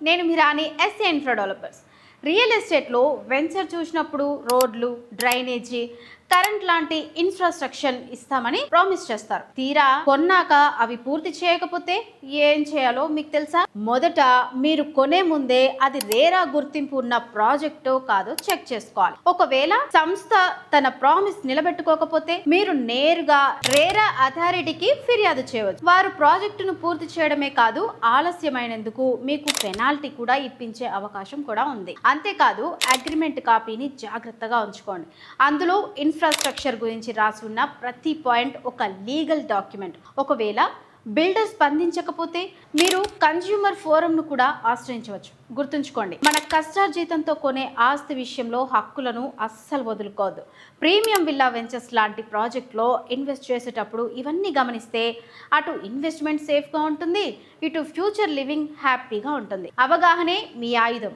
నేను మీ రాణి SA infra developers. Real ఎస్టేట్లో venture చూసినప్పుడు రోడ్లు, డ్రైనేజీ, కరెంట్ లాంటి ఇన్ఫ్రాస్ట్రక్చర్ ఇస్తామని ప్రామిస్ చేస్తారు. తీరా కొన్నాక అవి పూర్తి చేయకపోతే ఏం చేయాలో మీకు తెలుసా? మొదట మీరు కొనే ముందే అది రేరా గుర్తింపు ఉన్న ప్రాజెక్టో కాదో చెక్ చేసుకోవాలి. ఒకవేళ సంస్థ తన ప్రామిస్ నిలబెట్టుకోకపోతే మీరు నేరుగా రేరా అథారిటీకి ఫిర్యాదు చేయవచ్చు. వారు ప్రాజెక్టును పూర్తి చేయడమే కాదు, ఆలస్యమైనందుకు మీకు పెనాల్టీ కూడా ఇప్పించే అవకాశం కూడా ఉంది. అంతేకాదు, అగ్రిమెంట్ కాపీని జాగ్రత్తగా ఉంచుకోండి. అందులో ఇన్ఫ్రాస్ట్రక్చర్ గురించి రాసి ఉన్న ప్రతి పాయింట్ ఒక లీగల్ డాక్యుమెంట్. ఒకవేళ బిల్డర్ స్పందించకపోతే మీరు కన్జ్యూమర్ ఫోరంను కూడా ఆశ్రయించవచ్చు. గుర్తుంచుకోండి, మన కష్టార్జితంతో కొనే ఆస్తి విషయంలో హక్కులను అస్సలు వదులుకోవద్దు. ప్రీమియం విల్లా వెంచర్స్ లాంటి ప్రాజెక్ట్లో ఇన్వెస్ట్ చేసేటప్పుడు ఇవన్నీ గమనిస్తే అటు ఇన్వెస్ట్మెంట్ సేఫ్గా ఉంటుంది, ఇటు ఫ్యూచర్ లివింగ్ హ్యాపీగా ఉంటుంది. అవగాహనే మీ ఆయుధం.